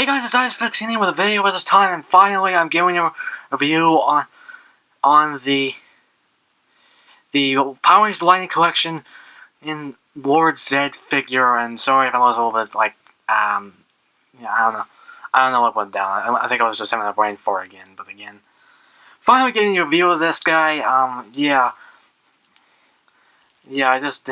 Hey guys, it's Ice15 here with a video with this time, and finally I'm giving you a review on the Power Rangers Lightning Collection in Lord Zedd figure. And sorry if I was a little bit like yeah, I don't know what went down. I think I was just having a brain fart again. But again, finally getting you a review of this guy. Yeah, I just.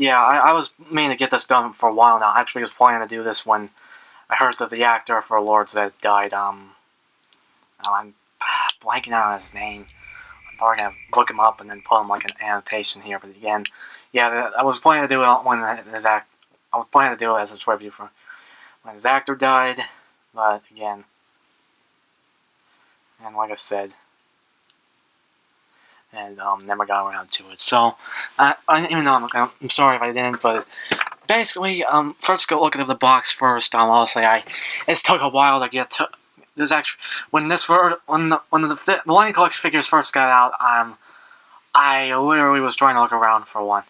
Yeah, I was meaning to get this done for a while now. I actually was planning to do this when I heard that the actor for Lord Zedd died. I'm blanking out on his name. I'm probably gonna look him up and then put him like an annotation here. But again, yeah, I was planning to do it when I was planning to do it as a review for when his actor died. But again, and like I said, and never got around to it. So even though I'm sorry if I didn't, but basically, first go look at the box first. Honestly, it took a while to get to. This actually, when the Lightning Collection figures first got out, I literally was trying to look around for one,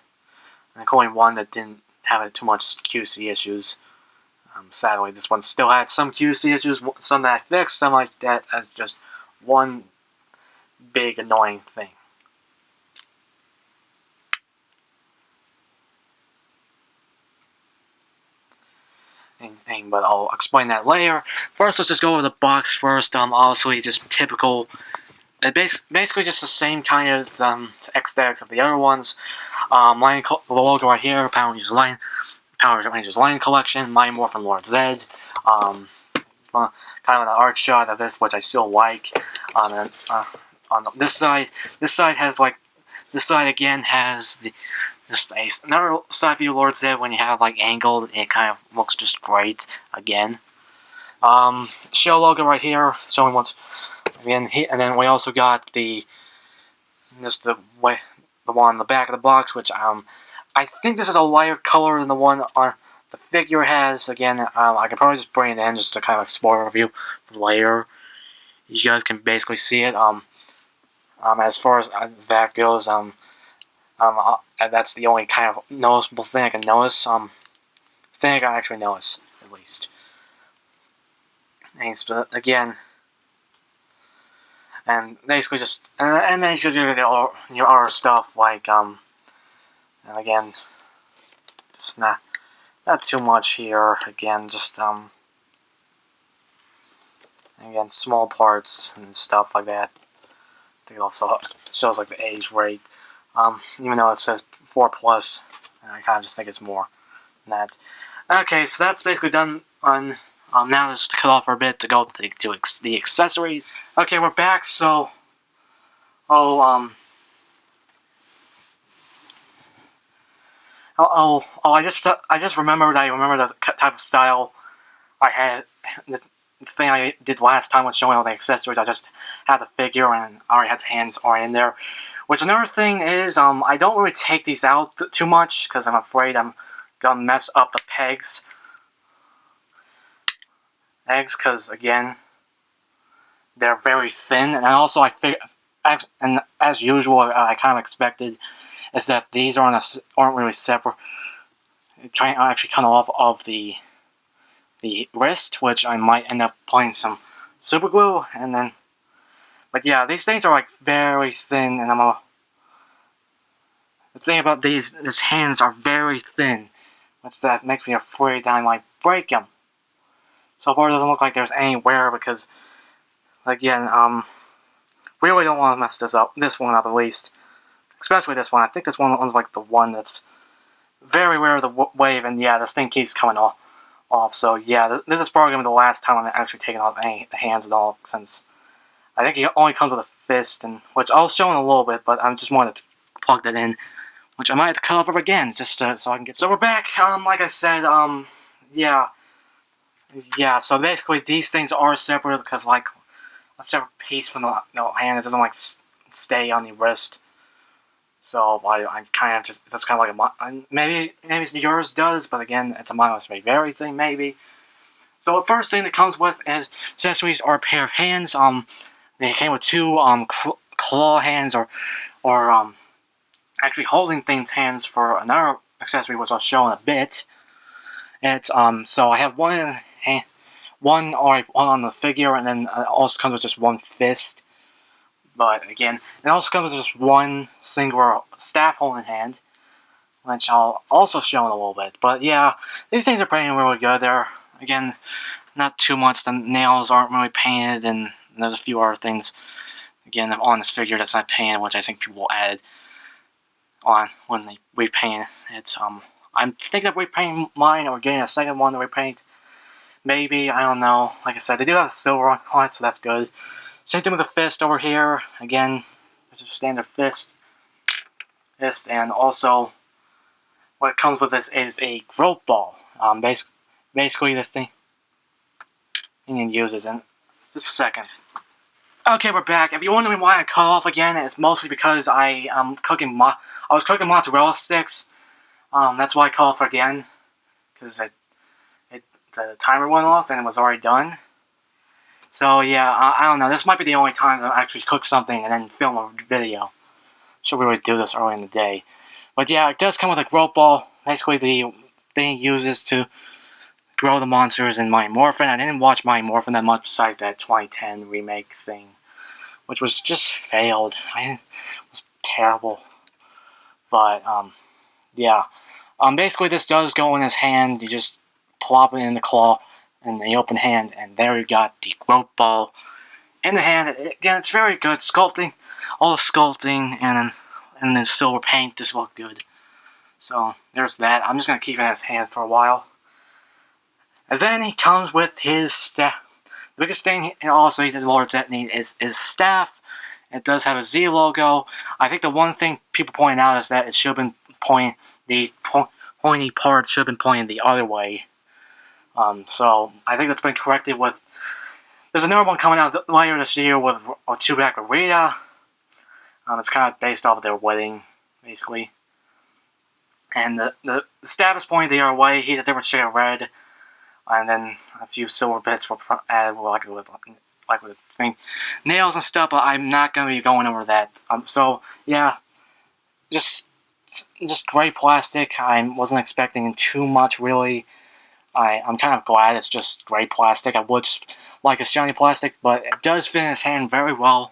and including one that didn't have too much QC issues. Sadly, this one still had some QC issues, some that I fixed, some like that as just one big annoying thing. But I'll explain that later. First, let's just go over the box first. Obviously, just typical. Basically, just the same kind of aesthetics of the other ones. The logo right here, Power Rangers Line Collection, my Morphin Lord Zedd. Kind of an art shot of this, which I still like. On this side has like this side again has the. Just another side view Lord Zedd when you have like angled, it kind of looks just great again. Show logo right here, showing what's again, and then we also got the one on the back of the box, which I think this is a lighter color than the one on the figure has. Again, I can probably just bring it in just to kind of like spoiler review later. You guys can basically see it. As far as that goes, that's the only kind of noticeable thing I can notice. Thing I can actually notice, at least. But again, and basically just, and then just gonna get all your other stuff like and again, just not too much here. Again, just again, small parts and stuff like that. I think it also shows like the age rate. Even though it says 4+, I kind of just think it's more than that. Okay, so that's basically done on. Now just to cut off for a bit to go to the accessories. Okay, we're back. So, I just remembered. I remember the type of style I had. The thing I did last time was showing all the accessories. I just had the figure and I already had the hands already in there. Which another thing is, I don't really take these out too much because I'm afraid I'm gonna mess up the pegs. Because again, they're very thin, and also and as usual, I kind of expected is that these aren't really separate. It kind of actually cut off of the wrist, which I might end up putting some super glue, and then. But yeah, these things are like very thin, and the thing about these hands are very thin, which that makes me afraid that I might break them. So far, it doesn't look like there's any wear because, again, we really don't want to mess this one up at least, especially this one. I think this one's like the one that's very rare of the wave, and yeah, this thing keeps coming off. So yeah, this is probably gonna be the last time I'm actually taking off any hands at all, since I think it only comes with a fist, and which I'll show in a little bit, but I just wanted to plug that in, which I might have to cut off again, just so I can get. So we're back. Like I said, yeah. So basically, these things are separate because like a separate piece from the hand. It doesn't like stay on the wrist. So I kind of just that's kind of like maybe yours does, but again, it's a minus vary thing maybe. So the first thing that comes with is accessories are a pair of hands. They came with two claw hands or actually holding things hands for another accessory, which I'll show in a bit. It's so I have one hand, one on the figure, and then it also comes with just one fist. But again, it also comes with just one single staff holding hand, which I'll also show in a little bit. But yeah, these things are painted really good. They're, again, not too much. The nails aren't really painted, and there's a few other things, again, on this figure that's not painted, which I think people will add on when they repaint it. I'm thinking of repainting mine or getting a second one to repaint. Maybe, I don't know. Like I said, they do have silver on it, so that's good. Same thing with the fist over here. Again, it's a standard fist. And also, what comes with this is a growth ball. Basically, this thing it uses. And just a second. Okay, we're back. If you're wondering why I cut off again, it's mostly because I was cooking mozzarella sticks. That's why I cut off again, because the timer went off and it was already done. So yeah, I don't know. This might be the only times I actually cook something and then film a video. Should really do this early in the day. But yeah, it does come with a growth ball. Basically, the thing it uses to grow the monsters in my Morphin. I didn't watch my Morphin that much besides that 2010 remake thing, which was just failed. It was terrible. But yeah. Basically, this does go in his hand. You just plop it in the claw in the open hand, and there you got the growth ball in the hand. Again, it's very good. Sculpting, all the sculpting, and then silver paint just look good. So there's that. I'm just gonna keep it in his hand for a while. And then he comes with his staff. The biggest thing, and also he does Lord Zedd need is his staff. It does have a Z logo. I think the one thing people point out is that it should have been pointing. The pointy part should have been pointing the other way. So I think that's been corrected with. There's another one coming out later this year with Chewbacca and Rita. It's kind of based off of their wedding, basically. And the staff is pointing the other way. He's a different shade of red. And then a few silver bits were added, like with the thing, nails and stuff. But I'm not going to be going over that. So yeah, just gray plastic. I wasn't expecting too much, really. I'm kind of glad it's just gray plastic. I would like a shiny plastic, but it does fit in his hand very well.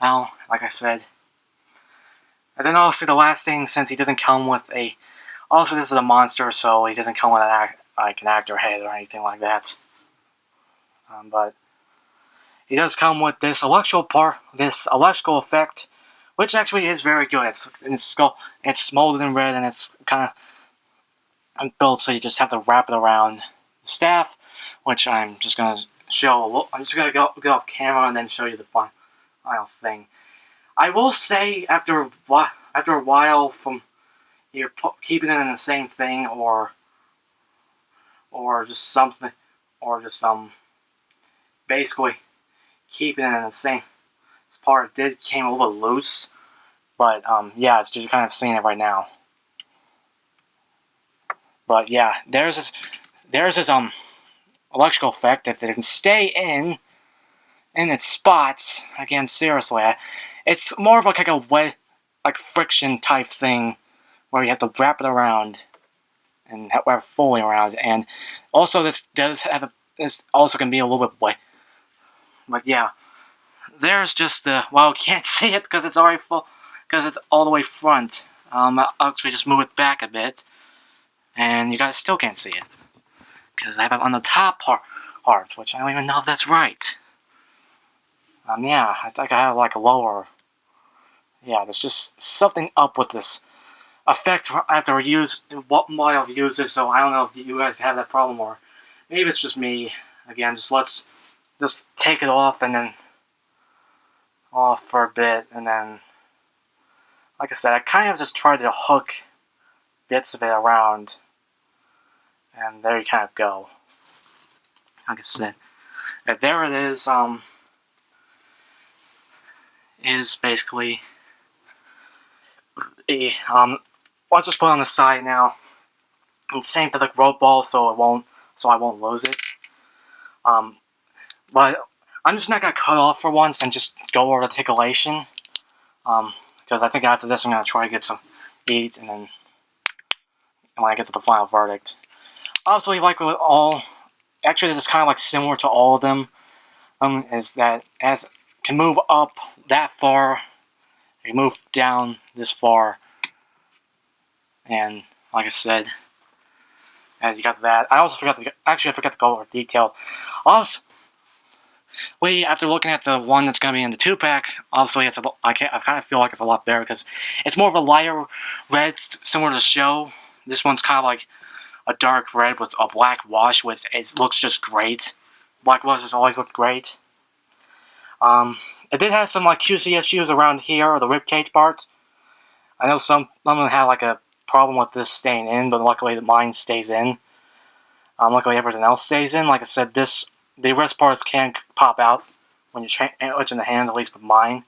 Now, like I said. And then also the last thing, since he doesn't come with a... Also, this is a monster, so he doesn't come with an actor head or anything like that. But he does come with this electrical effect, which actually is very good. It's molded in red, and it's kind of built so you just have to wrap it around the staff, which I'm just gonna show. I'm just gonna go off camera and then show you the final thing. I will say after a while from you're keeping it in the same thing or just something or just basically keeping it in the same part. It did came a little bit loose, but yeah, it's just kind of seeing it right now. But yeah, there's this electrical effect. If it can stay in its spots, again, seriously, it's more of like a wet, like friction type thing where you have to wrap it around and wrap it fully around. And also, this also can be a little bit wet. But yeah, there's just the you can't see it because it's already full, because it's all the way front. I'll actually just move it back a bit, and you guys still can't see it because I have it on the top part, which I don't even know if that's right. Yeah, I think I have like a lower. Yeah, there's just something up with this effect after while I've used it, so I don't know if you guys have that problem or maybe it's just me. Again, let's take it off and then off for a bit, and then like I said, I kind of just tried to hook bits of it around, and there you kind of go. Like I said, and there it is basically a let's just put it on the side now. And same for the growth ball, so I won't lose it. But I'm just not gonna cut off for once and just go over the articulation. Because I think after this I'm gonna try to get some eat and then when I get to the final verdict. Obviously, like with all, actually, this is kind of like similar to all of them. Is that as it can move up that far, it can move down this far, and like I said, and you got that. I also forgot to I forgot to go over detail. Also, after looking at the one that's gonna be in the 2-pack, obviously I kind of feel like it's a lot better because it's more of a lighter red, similar to the show. This one's kind of like a dark red with a black wash, which it looks just great. Black washes always look great. It did have some like QC issues around here, the ribcage part. I know some of them had like a problem with this staying in, but luckily mine stays in. Luckily everything else stays in. Like I said, the wrist parts can pop out when you're itching the hands, at least with mine.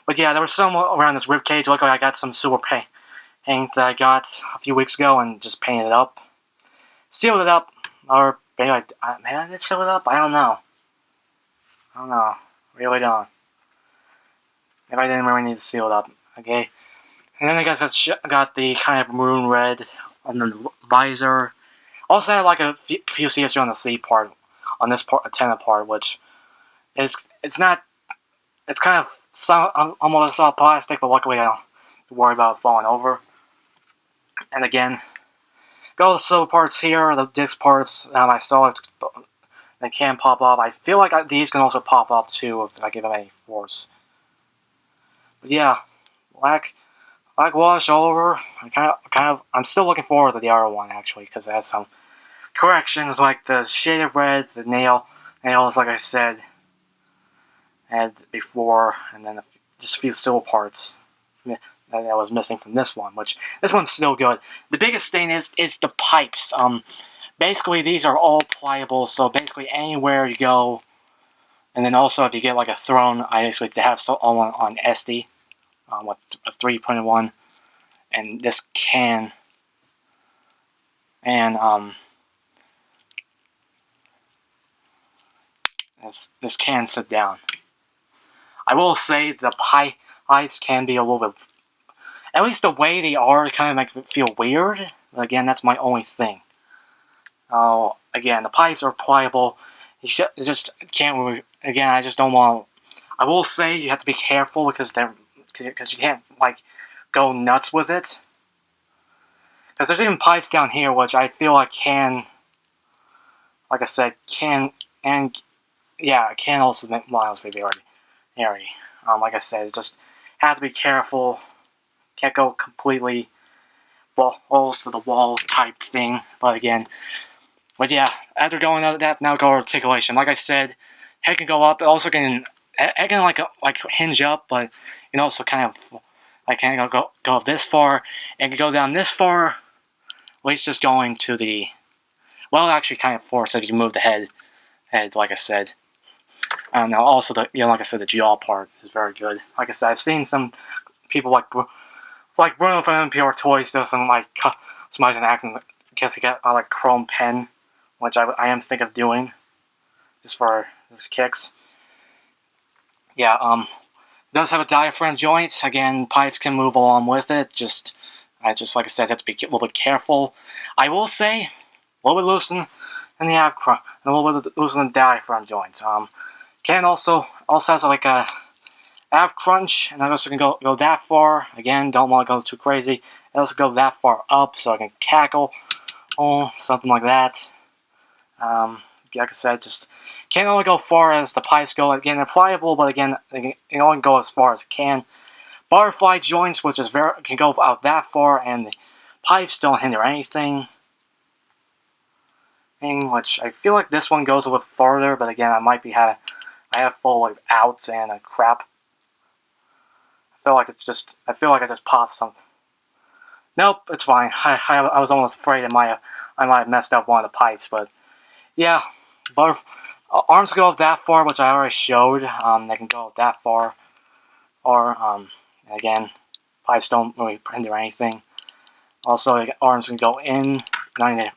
But yeah, there was some around this ribcage. Luckily I got some super paint that I got a few weeks ago and just painted it up. Sealed it up, or maybe I did seal it up? I don't know. Really don't. Maybe I didn't really need to seal it up. Okay. And then I guess got the kind of maroon red on the visor. Also had like a few CSU on the C part, on this part, antenna part, which is it's kind of almost soft plastic, but luckily I don't worry about it falling over. And again, got the silver parts here, the disc parts. I saw it; they can pop off. I feel like these can also pop off too if I give them any force. But yeah, black wash all over. I'm still looking forward to the other one actually because it has some corrections like the shade of red, the nails like I said had before, and then just a few silver parts that I was missing from this one, which this one's still good. The biggest thing is the pipes. Basically these are all pliable, so basically anywhere you go, and then also if you get like a throne, I actually have one on SD with a 3.1, and this can this can sit down. I will say the pipes can be a little bit, at least the way they are, kind of make it feel weird. But again, that's my only thing. Again, the pipes are pliable. You just can't really, again, I just don't want. I will say you have to be careful because you can't like go nuts with it. Because there's even pipes down here which I feel like can, like I said, can also make miles very airy. Like I said, just have to be careful. Can't go completely balls to the wall type thing. But yeah, after going out of that, now go articulation. Like I said, head can go up. It also can like hinge up, but you can also kind of like go up this far and can go down this far. At least just going to the, well, actually kind of force if you move the head like I said. Now also like I said, the jaw part is very good. Like I said, I've seen some people like Bruno from NPR Toys do some like customizing acting. I guess he got like chrome pen, which I am thinking of doing, just for kicks. Yeah, it does have a diaphragm joint. Again, pipes can move along with it. Just like I said, have to be a little bit careful. I will say, a little bit loosen in the ab crunch, and a little bit loosen in the diaphragm joint. Can also has like a ab crunch, and I also can go that far. Again, don't want to go too crazy. I also go that far up, so I can cackle, something like that. Like I said, just can't only go far as the pipes go. Again, they're pliable, but again, they can only go as far as it can. Butterfly joints, which is can go out that far, and the pipes don't hinder anything. Which I feel like this one goes a little farther, but again, I have full of outs and crap. I feel like I just popped something. Nope, it's fine. I was almost afraid I might have messed up one of the pipes, but yeah, arms go up that far, which I already showed. They can go up that far, or again, pipes don't really hinder anything. Also, arms can go in, that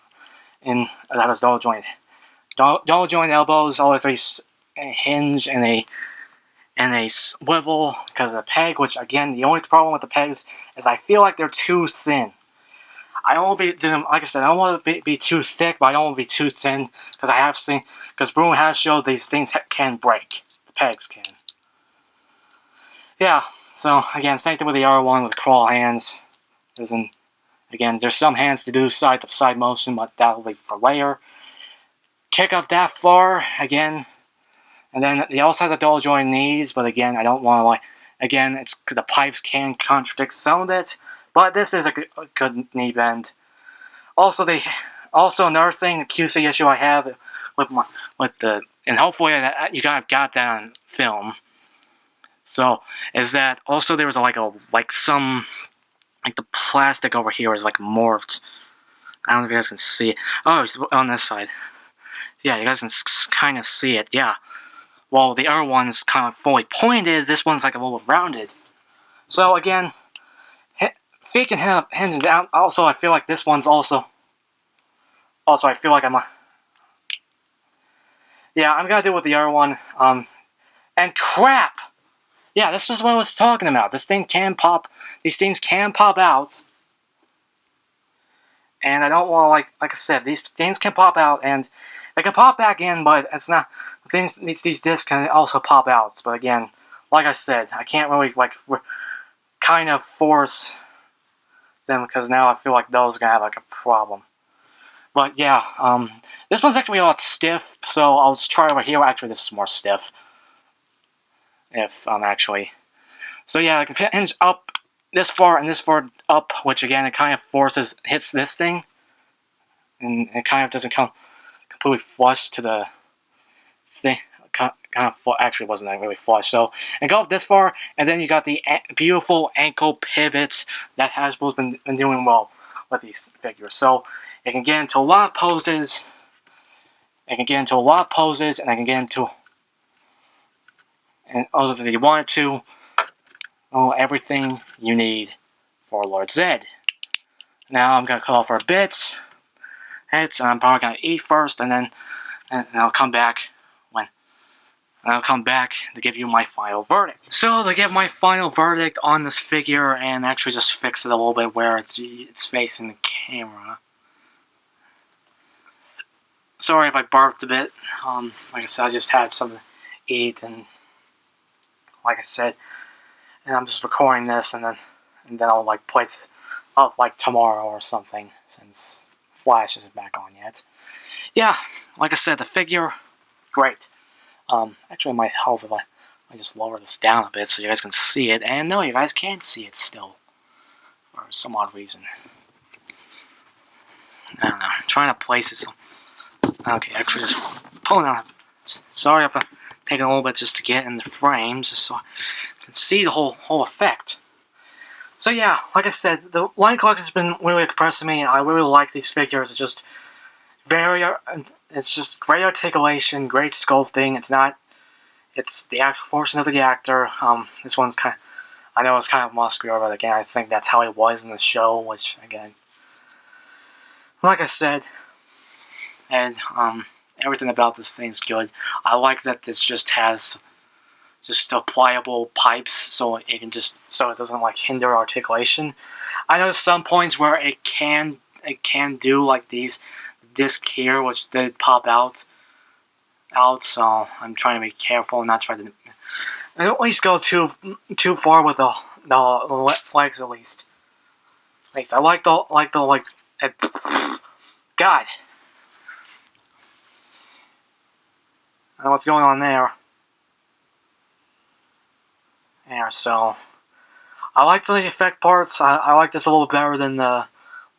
was double joint. Double joint elbows always a hinge and a swivel because of the peg. Which again, the only problem with the pegs is I feel like they're too thin. I don't want to be doing, like I said, I don't want to be too thick, but I don't want to be too thin, because I have seen, because Bruno has showed these things can break. The pegs can. Yeah, so again, same thing with the other one with the crawl hands. Again, there's some hands to do side-to-side motion, but that'll be for later. Kick up that far, again, and then he also has a double joint knees, but again, I don't want to, like, again, the pipes can contradict some of it, but this is a good knee bend. Also, another thing, the QC issue I have and hopefully you guys got that on film. So, is that also there was some the plastic over here is like morphed. I don't know if you guys can see it. Oh, it's on this side. Yeah, you guys can kind of see it. Yeah. Well, the other one's kind of fully pointed. This one's like a little rounded. So again, faking hinges down. Also, I feel like this one's also. Also, I feel like yeah, I'm gonna do it with the other one. And crap. Yeah, this is what I was talking about. This thing can pop. These things can pop out. And I don't want to, like I said, these things can pop out, and they can pop back in, but it's not, these discs can also pop out. But again, like I said, I can't really, kind of force them, because now I feel like those are going to have, a problem. But yeah, this one's actually a lot stiff, so I'll just try over here. Actually, this is more stiff. Actually. So yeah, I can hinge up this far and this far up, which again, it kind of hits this thing, and it kind of doesn't come completely flush to the thing. Actually wasn't really flush. So, and go up this far, and then you got the beautiful ankle pivots that Hasbro's been doing well with these figures. So, it can get into a lot of poses. And I can get into and also if you wanted to. Oh, everything you need for Lord Zedd. Now I'm gonna cut off our bits, and I'm probably gonna eat first, and I'll come back to give you my final verdict. So to give my final verdict on this figure, and actually just fix it a little bit where it's facing the camera. Sorry if I burped a bit. Like I said, I just had something to eat, and like I said. And I'm just recording this, and then I'll place it up tomorrow or something, since Flash isn't back on yet. Yeah, like I said, the figure, great. Actually, it might help if I just lower this down a bit so you guys can see it. And no, you guys can't see it still, for some odd reason. I don't know. I'm trying to place it. Okay, actually, just pulling out. Sorry if I'm taking a little bit just to get in the frames, just so can see the whole effect. So yeah, like I said, the line collection's been really impressing me. I really like these figures. It's just great articulation, great sculpting. It's the portion of the actor. This one's I know it's kind of muscular, but again, I think that's how he was in the show, which again, like I said, and everything about this thing's good. I like that this just has pliable pipes, so it doesn't hinder articulation. I know some points where it can do these discs here, which did pop out. So I'm trying to be careful and not try to at least go too far with the legs at least. I like the God. I don't know what's going on there. Yeah, so I like the effect parts. I like this a little better than the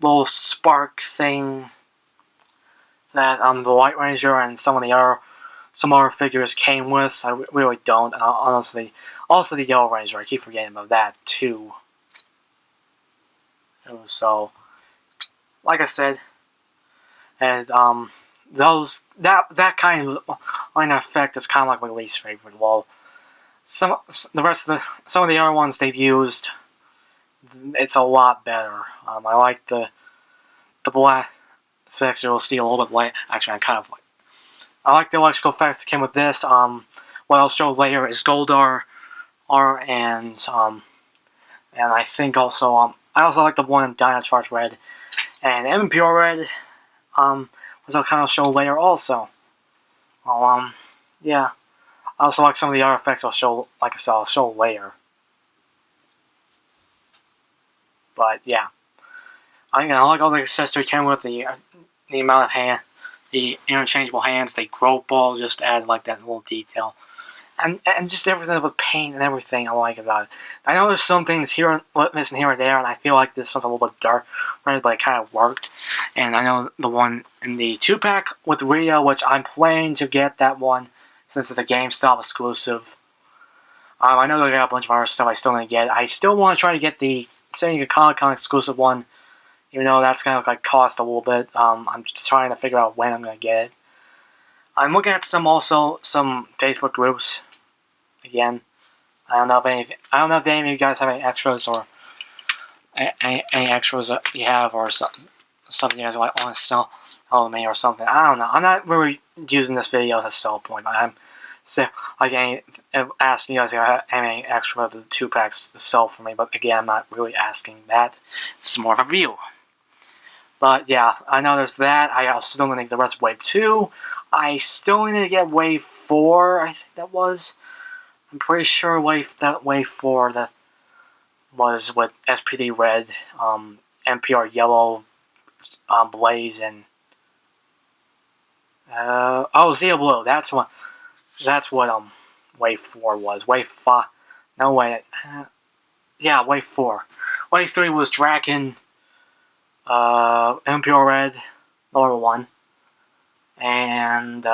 little spark thing that the White Ranger and some other figures came with. I really don't. And honestly, also the Yellow Ranger. I keep forgetting about that too. So, like I said, and that kind of effect is kind of my least favorite. Well, some of the other ones they've used, it's a lot better. I like the black spectral steel a little bit light. Actually, I like the electrical effects that came with this. What I'll show later is Goldar, and I think also I also like the one in Dino Charge Red, And Impure Red, which I'll kind of show later also. Well, yeah. I also like some of the other effects I'll show, like I said, I'll show later. But yeah, I like all the accessory came with the amount of the interchangeable hands, the grow ball just added like that little detail, and just everything with paint and everything I like about it. I know there's some things here missing here and there, and I feel like this one's a little bit dark, right? But it kind of worked. And I know the one in the 2-pack with Rio, which I'm planning to get that one since it's a GameStop exclusive. I know they got a bunch of other stuff I still need to get. I still want to try to get the San Comic-Con exclusive one, even though that's going to like cost a little bit. I'm just trying to figure out when I'm going to get it. I'm looking at some Facebook groups. Again, I don't know if any of you guys have any extras or any extras that you have or something you guys want to sell to me or something. I don't know. I'm not really using this video as a sell point. I'm asking you guys if you have any extra of the 2-packs to sell for me. But again, I'm not really asking that. It's more of a review. But yeah, I know there's that. I also still need the rest of Wave 2. I still need to get Wave 4, I think that was. I'm pretty sure Wave 4 that was with SPD Red, NPR Yellow, Blaze, and Zeo Blue. That's what Wave 4 was. Wave 5. No wait. Yeah, Wave 4. Wave 3 was Draken, NPR Red, number 1, and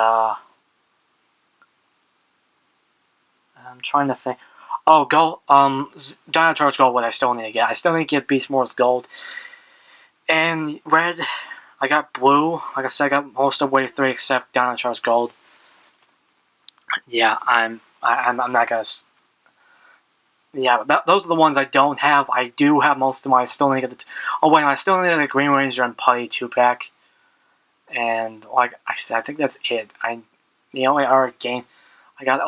I'm trying to think. Oh, Gold. Dino Charge Gold. What I still need to get. I still need to get Beast Morph's Gold. And Red. I got Blue. Like I said, I got most of Wave 3 except Dino Charge Gold. Yeah, I'm not gonna. Yeah, those are the ones I don't have. I do have most of them. I still need to get the. Oh wait, I still need the Green Ranger and Putty 2-pack. And like I said, I think that's it. The only other game. I got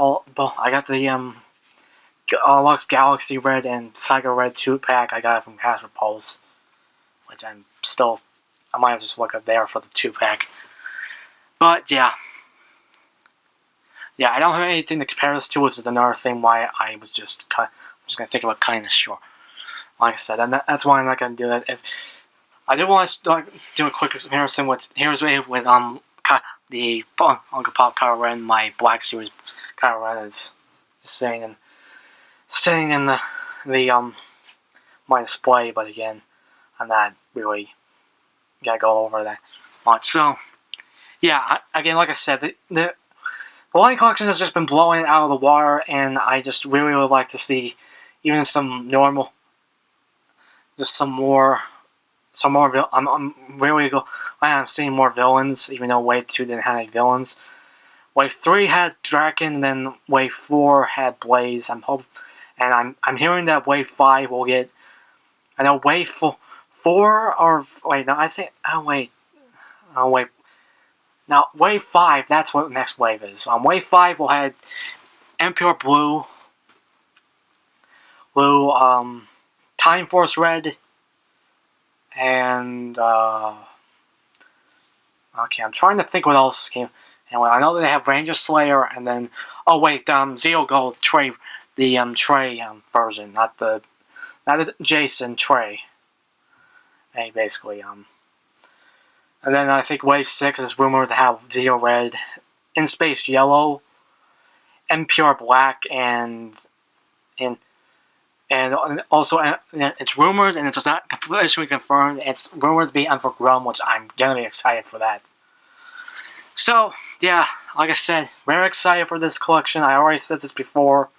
the Lux Galaxy Red and Psycho Red 2-pack. I got it from Casper Pulse, which I might have just look up there for the 2-pack. But yeah, I don't have anything to compare this to, which is another thing why I was just gonna think about cutting this short. Like I said, and that's why I'm not gonna do that. If I did want to do a quick comparison with the Uncle Pop Kylo Ren, my Black Series Kylo Ren is just sitting in the my display, but again, I'm not really gonna go over that much. So yeah, again, like I said, the Lion Collection has just been blowing it out of the water, and I just really would like to see even some more. I'm seeing more villains, even though Wave 2 didn't have any villains. Wave 3 had Draken, and then Wave 4 had Blaze. I'm hearing that Wave 5 will get. I know Wave 4 or wait, no, I think. Wait. Now Wave 5, that's what the next wave is. Wave 5 will have Impure Blue, Time Force Red, and okay, I'm trying to think what else came. Anyway, I know that they have Ranger Slayer, and then Zeo Gold Trey, the Trey version, not the Jason Trey. Hey, basically and then I think Wave 6 is rumored to have Zeo Red, In Space Yellow, Impure Black, and also it's rumored, and it's not officially confirmed, it's rumored to be Unforgrown, which I'm gonna be excited for that. So, yeah, like I said, very excited for this collection. I already said this before.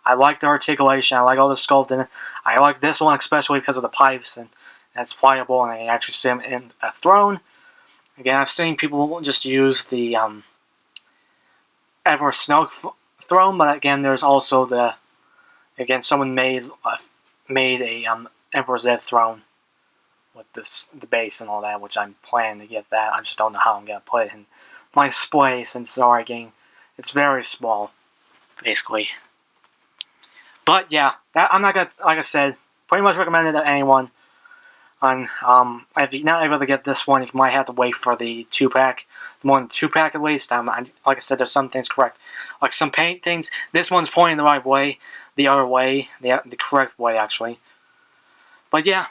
I like the articulation, I like all the sculpting. I like this one especially because of the pipes, and it's pliable, and I can actually see them in a throne. Again, I've seen people just use the Ever Snow throne, but again, there's also someone made a Emperor Zedd throne with the base and all that, which I'm planning to get that. I just don't know how I'm gonna put it in my display since it's very small, basically. But yeah, I'm not gonna, like I said, pretty much recommend it to anyone. If you're not able to get this one, you might have to wait for the 2-pack. More than 2-pack at least. Like I said, there's some things correct. Like some paintings, this one's pointing the right way, the other way, the correct way actually. But yeah,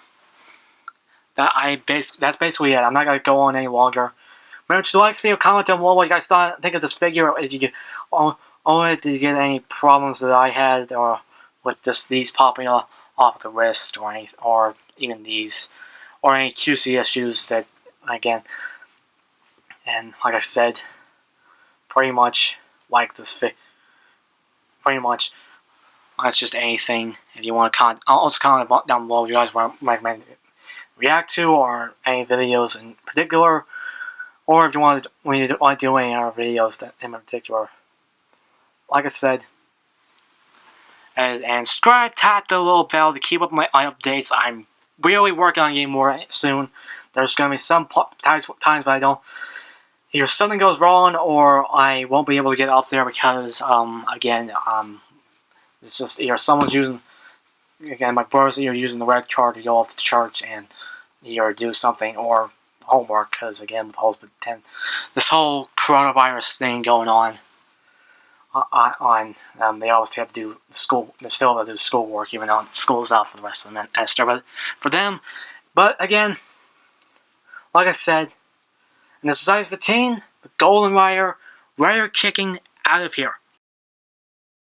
that's basically it. I'm not gonna go on any longer. Remember to like this video, comment down below what you guys think of this figure. Did you get any problems that I had, or with just these popping off the wrist, or even these, or any QC issues that, again, and like I said, pretty much like this pretty much, that's just anything. If you want to also comment down below if you guys want to recommend react to, or any videos in particular, or if you want to do any other videos that in particular. Like I said, and subscribe, tap the little bell to keep up my updates. I'm really working on getting more soon. There's going to be some times when I don't, either something goes wrong or I won't be able to get up there because, again, it's just either someone's using, again, my brother's either using the red card to go off to church and either do something or homework, because, again, with this whole coronavirus thing going on, they always have to do school. They still have to do schoolwork, even though school's out for the rest of the semester. But for them, again, like I said, in the size 15, the Golden Rider, kicking out of here.